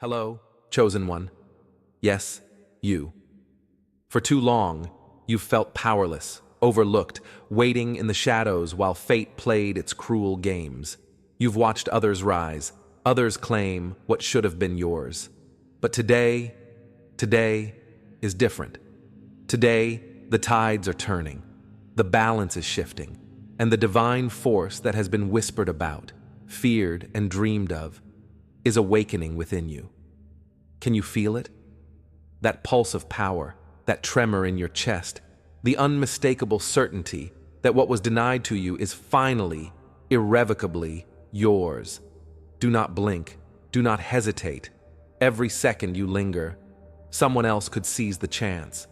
Hello, chosen one. Yes, you. For too long, you've felt powerless, overlooked, waiting in the shadows while fate played its cruel games. You've watched others rise, others claim what should have been yours. But today is different. Today, the tides are turning, the balance is shifting, and the divine force that has been whispered about, feared and dreamed of, is awakening within you. Can you feel it? That pulse of power, that tremor in your chest, the unmistakable certainty that what was denied to you is finally, irrevocably yours. Do not blink, do not hesitate. Every second you linger, someone else could seize the chance.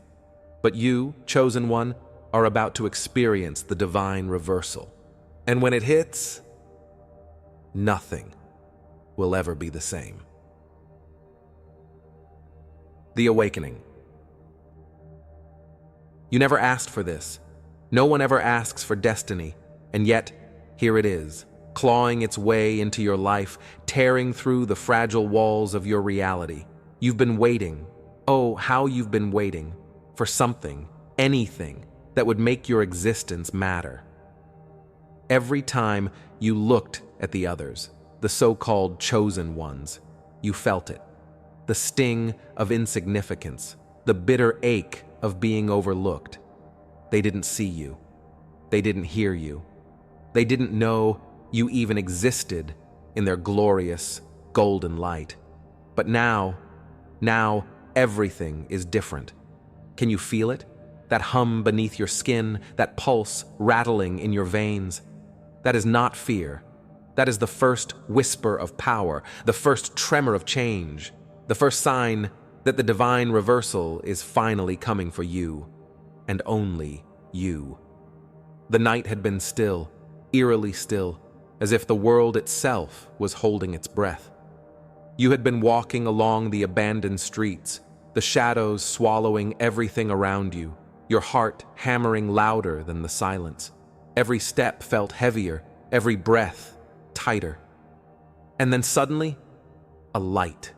But you, chosen one, are about to experience the divine reversal. And when it hits, nothing will ever be the same. The awakening. You never asked for this. No one ever asks for destiny, and yet, here it is, clawing its way into your life, tearing through the fragile walls of your reality. You've been waiting, oh, how you've been waiting, for something, anything, that would make your existence matter. Every time you looked at the others, the so-called chosen ones, you felt it. The sting of insignificance, the bitter ache of being overlooked. They didn't see you. They didn't hear you. They didn't know you even existed in their glorious, golden light. But now everything is different. Can you feel it? That hum beneath your skin, that pulse rattling in your veins. That is not fear. That is the first whisper of power, the first tremor of change, the first sign that the divine reversal is finally coming for you, and only you. The night had been still, eerily still, as if the world itself was holding its breath. You had been walking along the abandoned streets, the shadows swallowing everything around you, your heart hammering louder than the silence. Every step felt heavier, every breath tighter. And then suddenly, a light.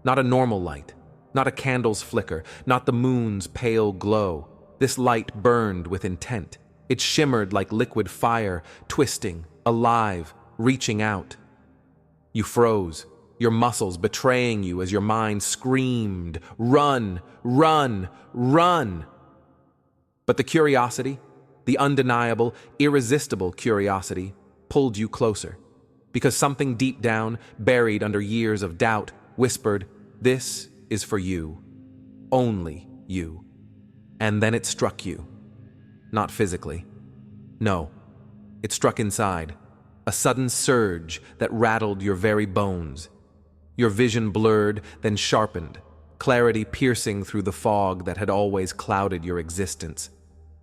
Not a normal light, not a candle's flicker, not the moon's pale glow. This light burned with intent. It shimmered like liquid fire, twisting, alive, reaching out. You froze, your muscles betraying you as your mind screamed, "Run, run, run!" But the curiosity, the undeniable, irresistible curiosity, pulled you closer, because something deep down, buried under years of doubt, whispered, "This is for you, only you." And then it struck you. Not physically. No, it struck inside, a sudden surge that rattled your very bones. Your vision blurred, then sharpened, clarity piercing through the fog that had always clouded your existence.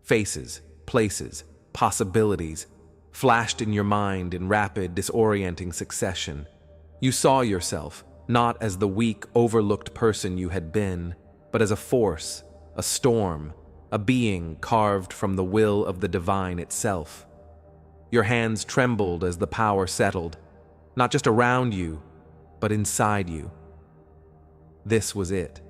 Faces, places, possibilities flashed in your mind in rapid, disorienting succession. You saw yourself, not as the weak, overlooked person you had been, but as a force, a storm, a being carved from the will of the divine itself. Your hands trembled as the power settled, not just around you, but inside you. This was it.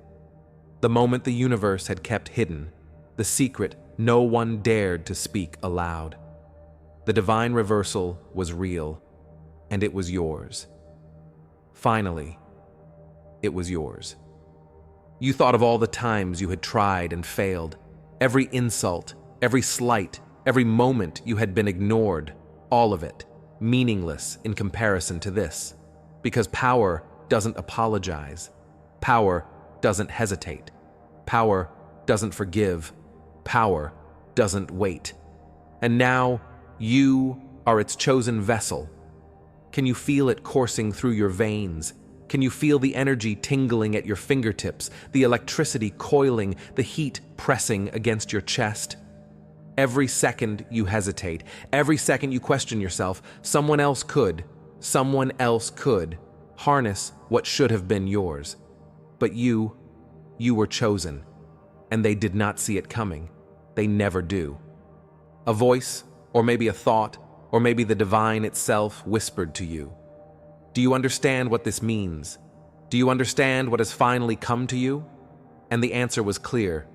The moment the universe had kept hidden, the secret no one dared to speak aloud. The divine reversal was real, and it was yours. Finally, it was yours. You thought of all the times you had tried and failed, every insult, every slight, every moment you had been ignored, all of it, meaningless in comparison to this. Because power doesn't apologize. Power doesn't hesitate. Power doesn't forgive. Power doesn't wait. And now, you are its chosen vessel. Can you feel it coursing through your veins? Can you feel the energy tingling at your fingertips, the electricity coiling, the heat pressing against your chest? Every second you hesitate, every second you question yourself, someone else could harness what should have been yours. But you were chosen, and they did not see it coming. They never do. A voice, or maybe a thought, or maybe the divine itself whispered to you, "Do you understand what this means? Do you understand what has finally come to you? And the answer was clear.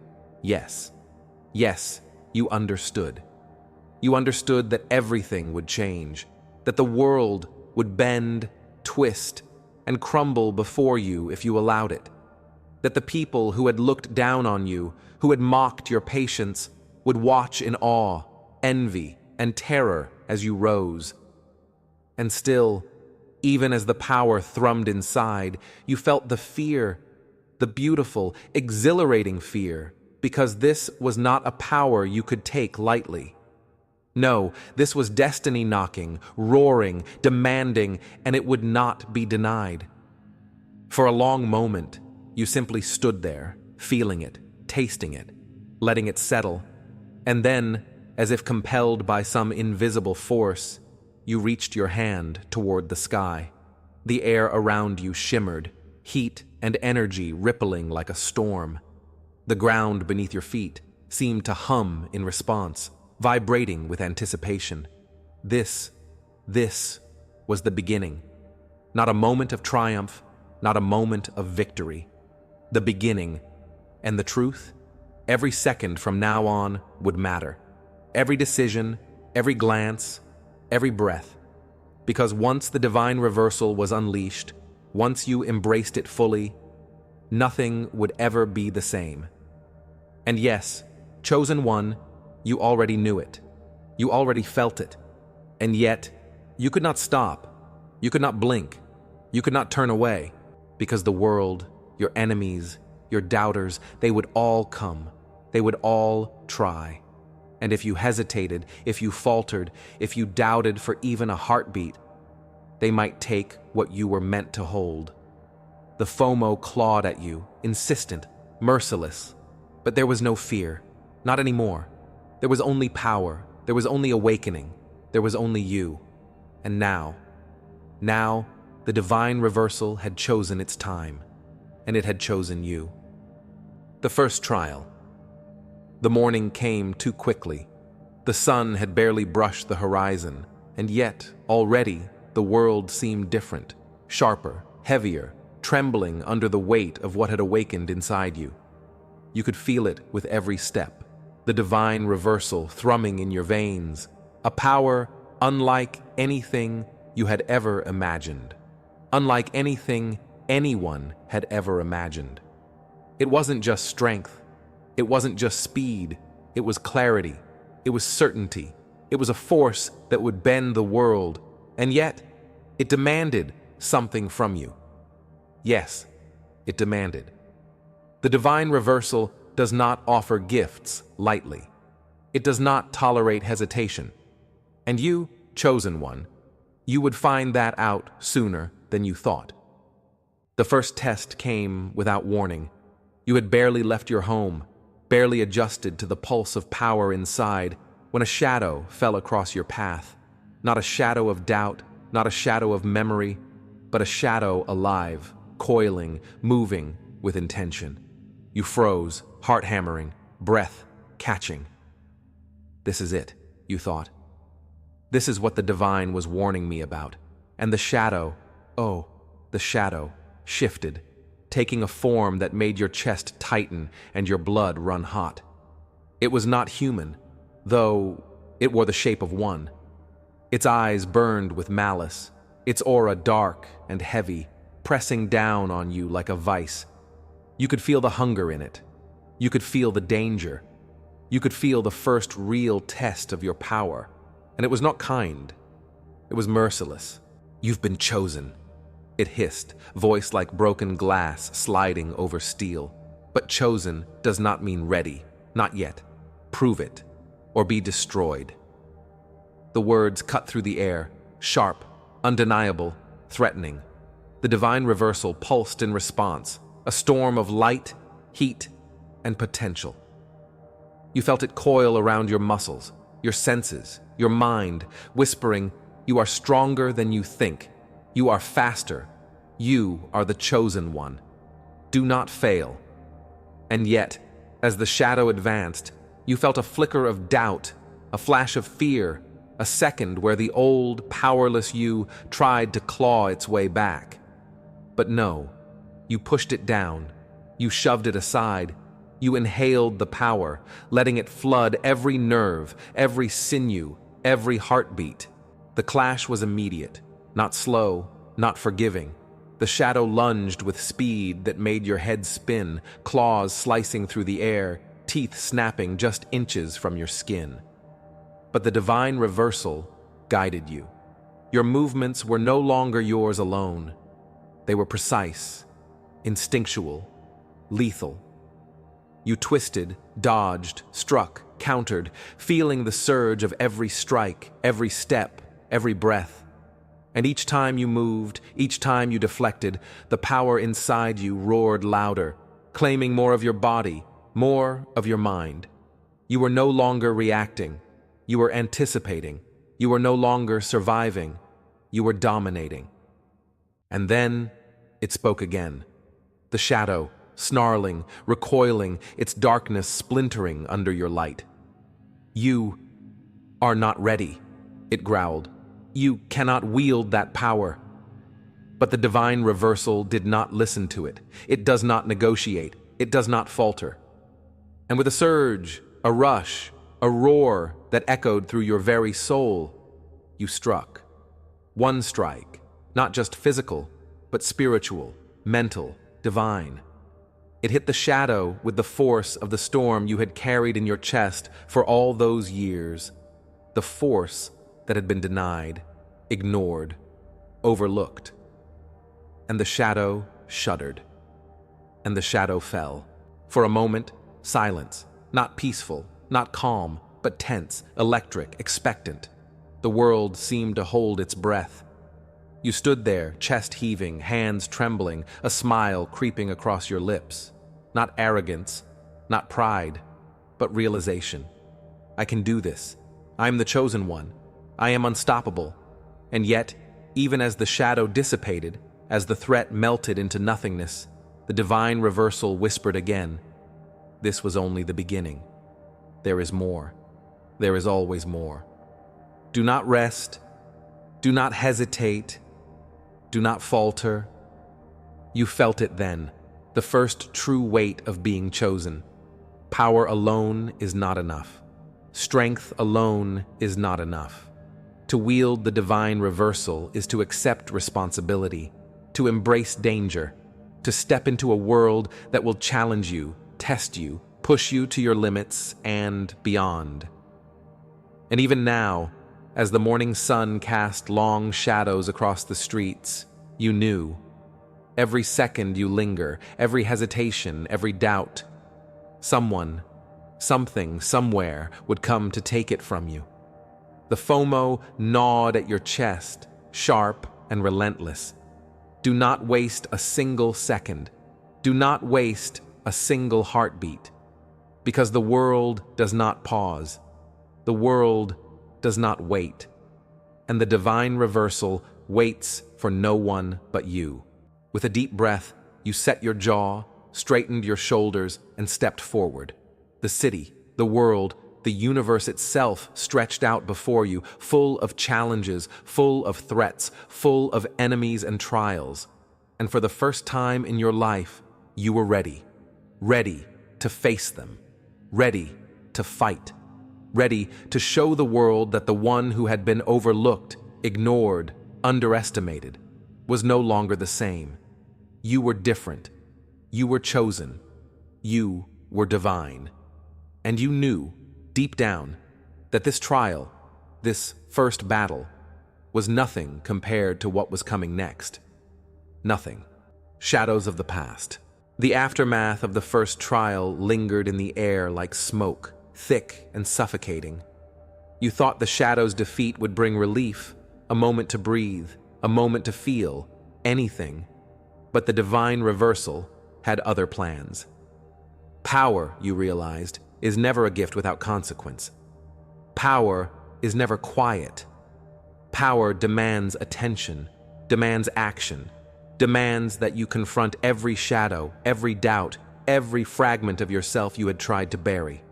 Yes. Yes, you understood. You understood that everything would change, that the world would bend, twist, and crumble before you if you allowed it, that the people who had looked down on you, who had mocked your patience, would watch in awe, envy, and terror as you rose. And still, even as the power thrummed inside, you felt the fear, the beautiful, exhilarating fear, because this was not a power you could take lightly. No, this was destiny knocking, roaring, demanding, and it would not be denied. For a long moment, you simply stood there, feeling it, tasting it, letting it settle, and then, as if compelled by some invisible force, you reached your hand toward the sky. The air around you shimmered, heat and energy rippling like a storm. The ground beneath your feet seemed to hum in response, vibrating with anticipation. This was the beginning. Not a moment of triumph, not a moment of victory. The beginning. And the truth? Every second from now on would matter. Every decision, every glance, every breath. Because once the divine reversal was unleashed, once you embraced it fully, nothing would ever be the same. And yes, chosen one, you already knew it. You already felt it. And yet, you could not stop. You could not blink. You could not turn away. Because the world, your enemies, your doubters, they would all come. They would all try. And if you hesitated, if you faltered, if you doubted for even a heartbeat, they might take what you were meant to hold. The FOMO clawed at you, insistent, merciless. But there was no fear. Not anymore. There was only power. There was only awakening. There was only you. And now, the divine reversal had chosen its time, and it had chosen you. The first trial. The morning came too quickly. The sun had barely brushed the horizon, and yet, already, the world seemed different, sharper, heavier, trembling under the weight of what had awakened inside you. You could feel it with every step, the divine reversal thrumming in your veins, a power unlike anything you had ever imagined, unlike anything anyone had ever imagined. It wasn't just strength, it wasn't just speed, it was clarity, it was certainty, it was a force that would bend the world, and yet, it demanded something from you. Yes, it demanded. The divine reversal does not offer gifts lightly. It does not tolerate hesitation. And you, chosen one, you would find that out sooner than you thought. The first test came without warning. You had barely left your home, barely adjusted to the pulse of power inside, when a shadow fell across your path. Not a shadow of doubt, not a shadow of memory, but a shadow alive, coiling, moving with intention. You froze, heart hammering, breath catching. This is it, you thought. This is what the divine was warning me about. And the shadow, the shadow, shifted, taking a form that made your chest tighten and your blood run hot. It was not human, though it wore the shape of one. Its eyes burned with malice, its aura dark and heavy, pressing down on you like a vice. You could feel the hunger in it. You could feel the danger. You could feel the first real test of your power. And it was not kind. It was merciless. You've been chosen. It hissed, voice like broken glass sliding over steel. But chosen does not mean ready. Not yet. Prove it, or be destroyed. The words cut through the air, sharp, undeniable, threatening. The divine reversal pulsed in response, a storm of light, heat, and potential. You felt it coil around your muscles, your senses, your mind, whispering, "You are stronger than you think. You are faster. You are the chosen one. Do not fail." And yet, as the shadow advanced, you felt a flicker of doubt, a flash of fear, a second where the old, powerless you tried to claw its way back. But no, You pushed it down. You shoved it aside. You inhaled the power, letting it flood every nerve, every sinew, every heartbeat. The clash was immediate, not slow, not forgiving. The shadow lunged with speed that made your head spin, claws slicing through the air, teeth snapping just inches from your skin. But the divine reversal guided you. Your movements were no longer yours alone. They were precise, instinctual, lethal. You twisted, dodged, struck, countered, feeling the surge of every strike, every step, every breath. And each time you moved, each time you deflected, the power inside you roared louder, claiming more of your body, more of your mind. You were no longer reacting. You were anticipating. You were no longer surviving. You were dominating. And then it spoke again. The shadow, snarling, recoiling, its darkness splintering under your light. You are not ready, it growled. You cannot wield that power. But the divine reversal did not listen to it. It does not negotiate. It does not falter. And with a surge, a rush, a roar that echoed through your very soul, you struck. One strike, not just physical, but spiritual, mental, divine. It hit the shadow with the force of the storm you had carried in your chest for all those years. The force that had been denied, ignored, overlooked. And the shadow shuddered. And the shadow fell. For a moment, silence, not peaceful, not calm, but tense, electric, expectant. The world seemed to hold its breath. You stood there, chest heaving, hands trembling, a smile creeping across your lips. Not arrogance, not pride, but realization. I can do this. I am the chosen one. I am unstoppable. And yet, even as the shadow dissipated, as the threat melted into nothingness, the divine reversal whispered again, "This was only the beginning. There is more. There is always more. Do not rest. Do not hesitate. Do not falter." You felt it then, the first true weight of being chosen. Power alone is not enough. Strength alone is not enough. To wield the divine reversal is to accept responsibility, to embrace danger, to step into a world that will challenge you, test you, push you to your limits and beyond. And even now, as the morning sun cast long shadows across the streets, you knew. Every second you linger, every hesitation, every doubt, someone, something, somewhere would come to take it from you. The FOMO gnawed at your chest, sharp and relentless. Do not waste a single second. Do not waste a single heartbeat. Because the world does not pause. The world does not wait. And the divine reversal waits for no one but you. With a deep breath, you set your jaw, straightened your shoulders, and stepped forward. The city, the world, the universe itself stretched out before you, full of challenges, full of threats, full of enemies and trials. And for the first time in your life, you were ready. Ready to face them. Ready to fight. Ready to show the world that the one who had been overlooked, ignored, underestimated, was no longer the same. You were different. You were chosen. You were divine. And you knew, deep down, that this trial, this first battle, was nothing compared to what was coming next. Nothing. Shadows of the past. The aftermath of the first trial lingered in the air like smoke, thick and suffocating. You thought the shadow's defeat would bring relief, a moment to breathe, a moment to feel, anything. But the divine reversal had other plans. Power, you realized, is never a gift without consequence. Power is never quiet. Power demands attention, demands action, demands that you confront every shadow, every doubt, every fragment of yourself you had tried to bury.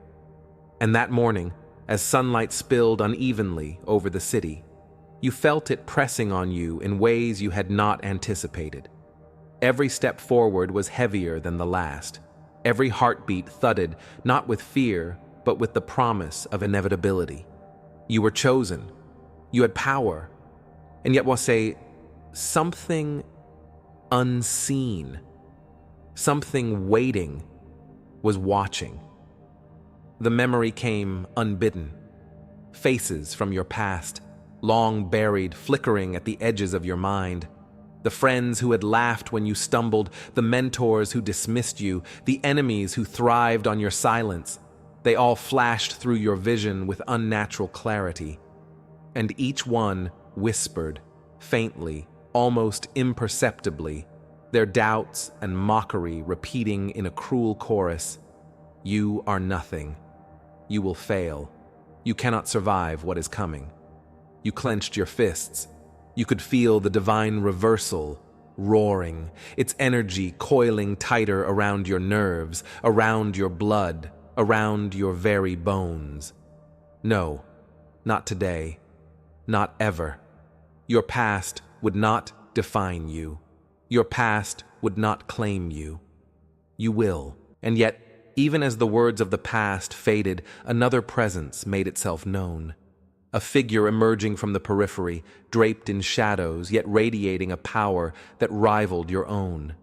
And that morning, as sunlight spilled unevenly over the city, you felt it pressing on you in ways you had not anticipated. Every step forward was heavier than the last. Every heartbeat thudded, not with fear, but with the promise of inevitability. You were chosen. You had power. And yet, Wase, something unseen, something waiting, was watching. The memory came unbidden. Faces from your past, long buried, flickering at the edges of your mind. The friends who had laughed when you stumbled, the mentors who dismissed you, the enemies who thrived on your silence. They all flashed through your vision with unnatural clarity. And each one whispered, faintly, almost imperceptibly, their doubts and mockery repeating in a cruel chorus, "You are nothing. You will fail. You cannot survive what is coming." You clenched your fists. You could feel the divine reversal roaring, its energy coiling tighter around your nerves, around your blood, around your very bones. No, not today. Not ever. Your past would not define you. Your past would not claim you. You will. And yet, even as the words of the past faded, another presence made itself known. A figure emerging from the periphery, draped in shadows, yet radiating a power that rivaled your own.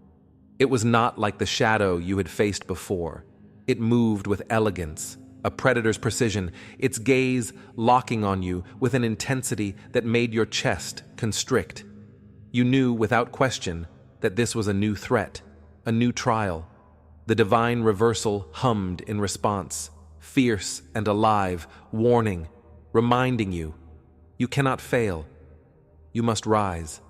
It was not like the shadow you had faced before. It moved with elegance, a predator's precision, its gaze locking on you with an intensity that made your chest constrict. You knew without question that this was a new threat, a new trial. The divine reversal hummed in response, fierce and alive, warning, reminding you, you cannot fail. You must rise.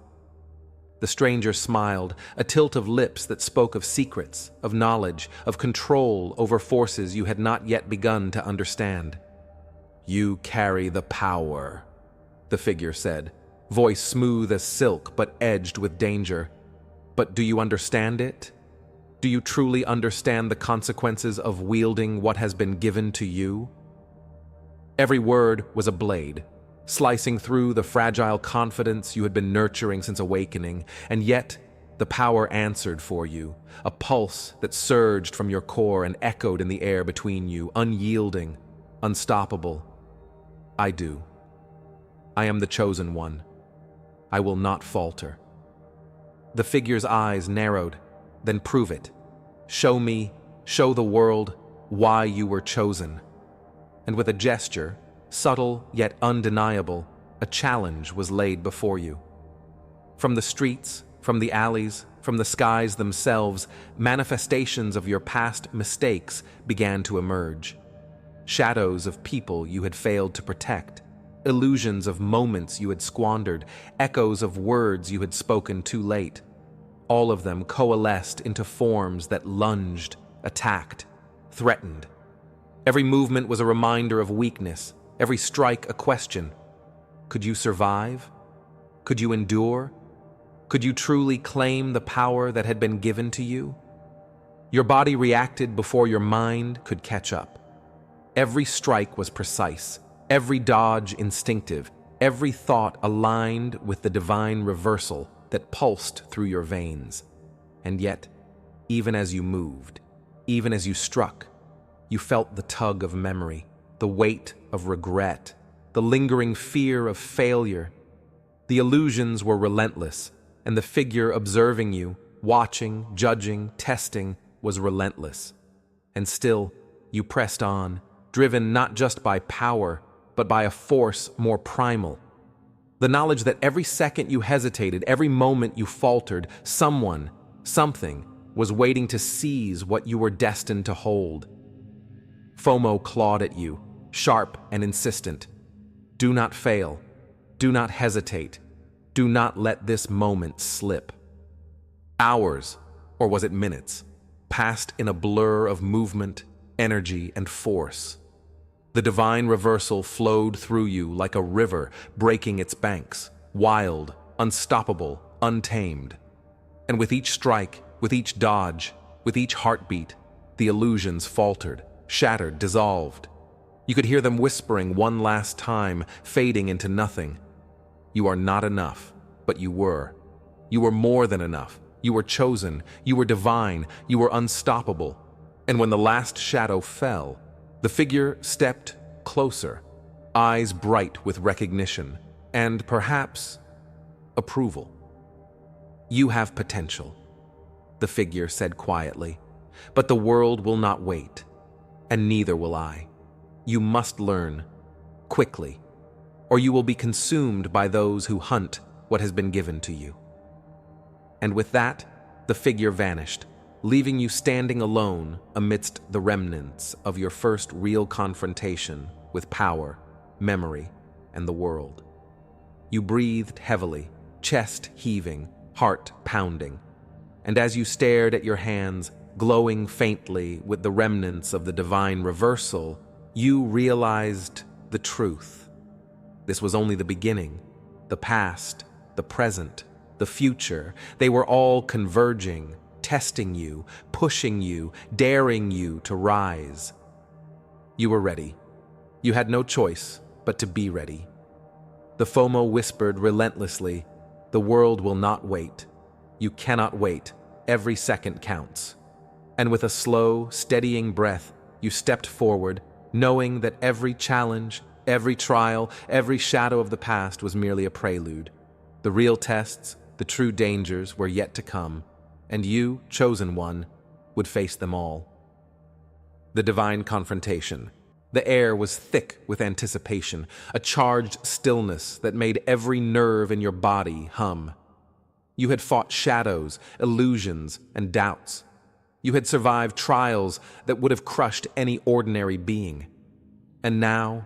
The stranger smiled, a tilt of lips that spoke of secrets, of knowledge, of control over forces you had not yet begun to understand. "You carry the power," the figure said, voice smooth as silk but edged with danger. "But do you understand it? Do you truly understand the consequences of wielding what has been given to you?" Every word was a blade, slicing through the fragile confidence you had been nurturing since awakening, and yet the power answered for you, a pulse that surged from your core and echoed in the air between you, unyielding, unstoppable. "I do. I am the chosen one. I will not falter." The figure's eyes narrowed. "Then prove it. Show me, show the world why you were chosen." And with a gesture, subtle yet undeniable, a challenge was laid before you. From the streets, from the alleys, from the skies themselves, manifestations of your past mistakes began to emerge. Shadows of people you had failed to protect, illusions of moments you had squandered, echoes of words you had spoken too late. All of them coalesced into forms that lunged, attacked, threatened. Every movement was a reminder of weakness, every strike a question. Could you survive? Could you endure? Could you truly claim the power that had been given to you? Your body reacted before your mind could catch up. Every strike was precise, every dodge instinctive, every thought aligned with the divine reversal that pulsed through your veins. And yet, even as you moved, even as you struck, you felt the tug of memory, the weight of regret, the lingering fear of failure. The illusions were relentless, and the figure observing you, watching, judging, testing, was relentless. And still, you pressed on, driven not just by power, but by a force more primal. The knowledge that every second you hesitated, every moment you faltered, someone, something, was waiting to seize what you were destined to hold. FOMO clawed at you, sharp and insistent. Do not fail. Do not hesitate. Do not let this moment slip. Hours, or was it minutes, passed in a blur of movement, energy, and force. The divine reversal flowed through you like a river breaking its banks, wild, unstoppable, untamed. And with each strike, with each dodge, with each heartbeat, the illusions faltered, shattered, dissolved. You could hear them whispering one last time, fading into nothing. You are not enough, but you were. You were more than enough. You were chosen, you were divine, you were unstoppable. And when the last shadow fell, the figure stepped closer, eyes bright with recognition, and perhaps approval. You have potential, the figure said quietly, but the world will not wait, and neither will I. You must learn, quickly, or you will be consumed by those who hunt what has been given to you. And with that, the figure vanished, leaving you standing alone amidst the remnants of your first real confrontation with power, memory, and the world. You breathed heavily, chest heaving, heart pounding, and as you stared at your hands, glowing faintly with the remnants of the divine reversal, you realized the truth. This was only the beginning. The past, the present, the future, they were all converging, testing you, pushing you, daring you to rise. You were ready. You had no choice but to be ready. The FOMO whispered relentlessly, "The world will not wait. You cannot wait. Every second counts." And with a slow, steadying breath, you stepped forward, knowing that every challenge, every trial, every shadow of the past was merely a prelude. The real tests, the true dangers were yet to come, and you, chosen one, would face them all. The divine confrontation. The air was thick with anticipation, a charged stillness that made every nerve in your body hum. You had fought shadows, illusions, and doubts. You had survived trials that would have crushed any ordinary being. And now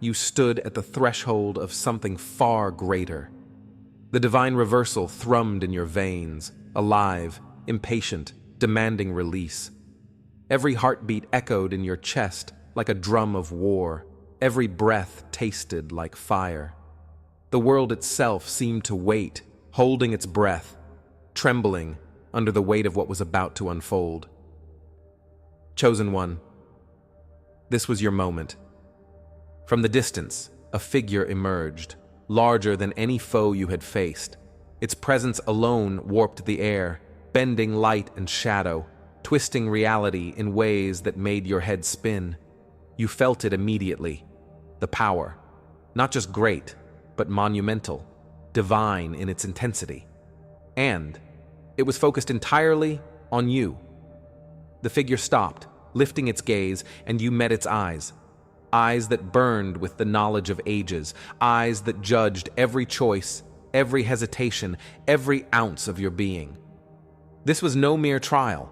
you stood at the threshold of something far greater. The divine reversal thrummed in your veins, alive, impatient, demanding release. Every heartbeat echoed in your chest like a drum of war. Every breath tasted like fire. The world itself seemed to wait, holding its breath, trembling under the weight of what was about to unfold. Chosen one, this was your moment. From the distance, a figure emerged, larger than any foe you had faced. Its presence alone warped the air, bending light and shadow, twisting reality in ways that made your head spin. You felt it immediately. The power, not just great, but monumental, divine in its intensity. And it was focused entirely on you. The figure stopped, lifting its gaze, and you met its eyes. Eyes that burned with the knowledge of ages, eyes that judged every choice, every hesitation, every ounce of your being. This was no mere trial.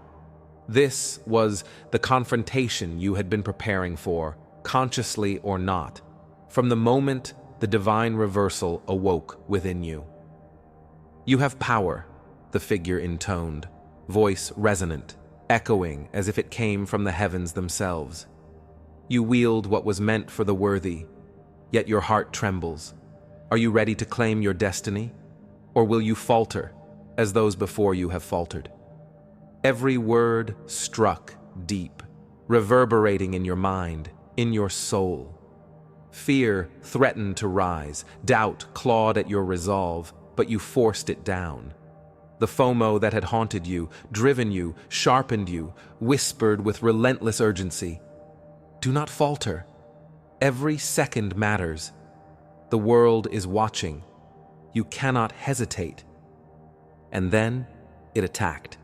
This was the confrontation you had been preparing for, consciously or not, from the moment the divine reversal awoke within you. You have power, the figure intoned, voice resonant, echoing as if it came from the heavens themselves. You wield what was meant for the worthy, yet your heart trembles. Are you ready to claim your destiny? Or will you falter, as those before you have faltered? Every word struck deep, reverberating in your mind, in your soul. Fear threatened to rise, doubt clawed at your resolve, but you forced it down. The FOMO that had haunted you, driven you, sharpened you, whispered with relentless urgency, "Do not falter. Every second matters. The world is watching. You cannot hesitate." And then it attacked.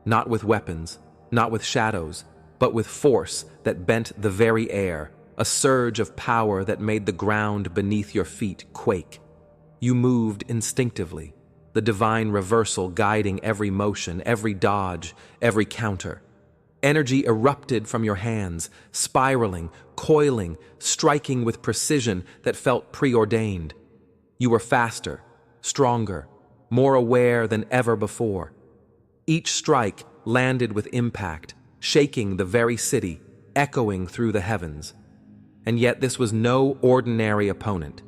Not with weapons, not with shadows, but with force that bent the very air, a surge of power that made the ground beneath your feet quake. You moved instinctively, the divine reversal guiding every motion, every dodge, every counter. Energy erupted from your hands, spiraling, coiling, striking with precision that felt preordained. You were faster, stronger, more aware than ever before. Each strike landed with impact, shaking the very city, echoing through the heavens. And yet this was no ordinary opponent.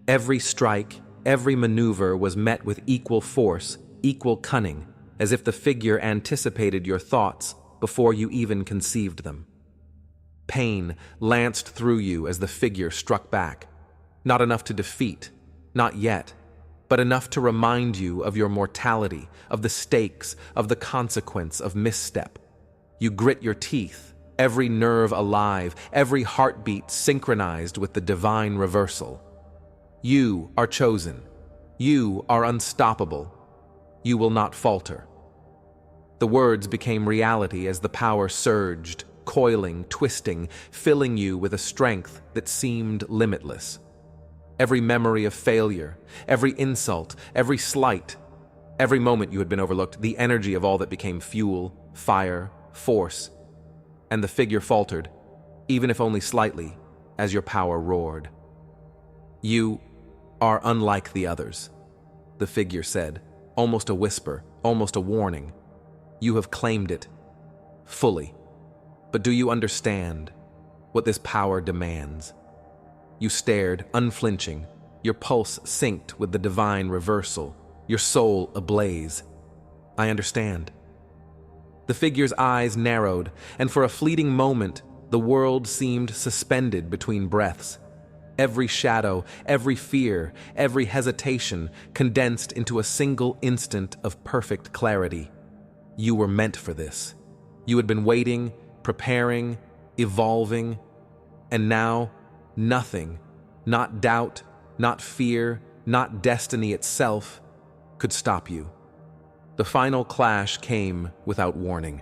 Every strike, every maneuver was met with equal force, equal cunning, as if the figure anticipated your thoughts before you even conceived them. Pain lanced through you as the figure struck back. Not enough to defeat, not yet, but enough to remind you of your mortality, of the stakes, of the consequence of misstep. You grit your teeth, every nerve alive, every heartbeat synchronized with the divine reversal. You are chosen. You are unstoppable. You will not falter. The words became reality as the power surged, coiling, twisting, filling you with a strength that seemed limitless. Every memory of failure, every insult, every slight, every moment you had been overlooked, the energy of all that became fuel, fire, force, and the figure faltered, even if only slightly, as your power roared. You are unlike the others, the figure said, almost a whisper, almost a warning. You have claimed it, fully. But do you understand what this power demands? You stared, unflinching, your pulse synced with the divine reversal, your soul ablaze. I understand. The figure's eyes narrowed, and for a fleeting moment, the world seemed suspended between breaths. Every shadow, every fear, every hesitation condensed into a single instant of perfect clarity. You were meant for this. You had been waiting, preparing, evolving, and now nothing, not doubt, not fear, not destiny itself, could stop you. The final clash came without warning.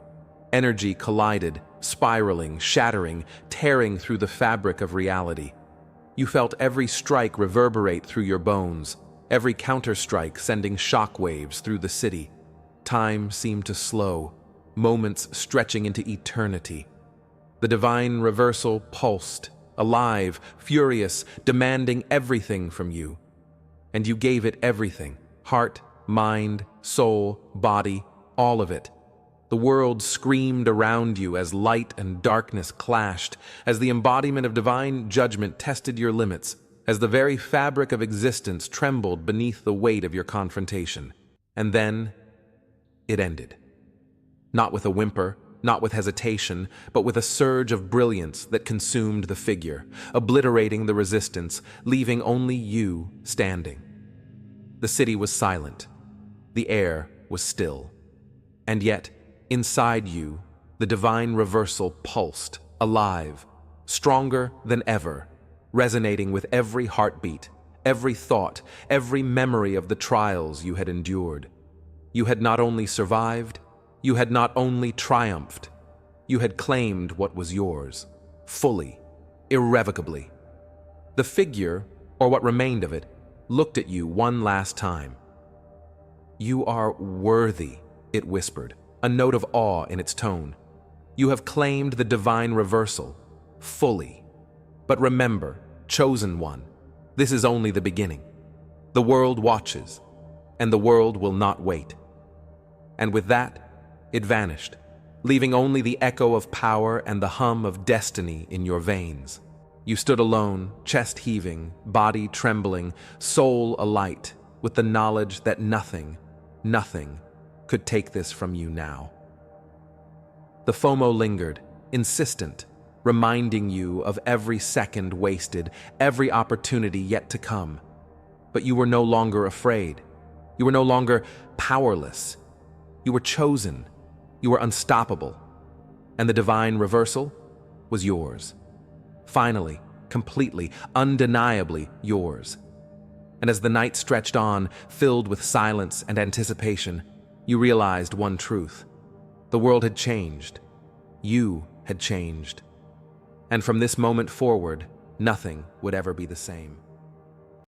Energy collided, spiraling, shattering, tearing through the fabric of reality. You felt every strike reverberate through your bones, every counter-strike sending shockwaves through the city. Time seemed to slow, moments stretching into eternity. The divine reversal pulsed, alive, furious, demanding everything from you. And you gave it everything: heart, mind, soul, body, all of it. The world screamed around you as light and darkness clashed, as the embodiment of divine judgment tested your limits, as the very fabric of existence trembled beneath the weight of your confrontation. And then it ended. Not with a whimper, not with hesitation, but with a surge of brilliance that consumed the figure, obliterating the resistance, leaving only you standing. The city was silent. The air was still. And yet, inside you, the divine reversal pulsed, alive, stronger than ever, resonating with every heartbeat, every thought, every memory of the trials you had endured. You had not only survived, you had not only triumphed, you had claimed what was yours, fully, irrevocably. The figure, or what remained of it, looked at you one last time. You are worthy, it whispered, a note of awe in its tone. You have claimed the divine reversal, fully. But remember, chosen one, this is only the beginning. The world watches, and the world will not wait. And with that, it vanished, leaving only the echo of power and the hum of destiny in your veins. You stood alone, chest heaving, body trembling, soul alight, with the knowledge that nothing could take this from you now. The FOMO lingered, insistent, reminding you of every second wasted, every opportunity yet to come. But you were no longer afraid. You were no longer powerless. You were chosen. You were unstoppable. And the divine reversal was yours. Finally, completely, undeniably yours. And as the night stretched on, filled with silence and anticipation, you realized one truth. The world had changed. You had changed. And from this moment forward, nothing would ever be the same.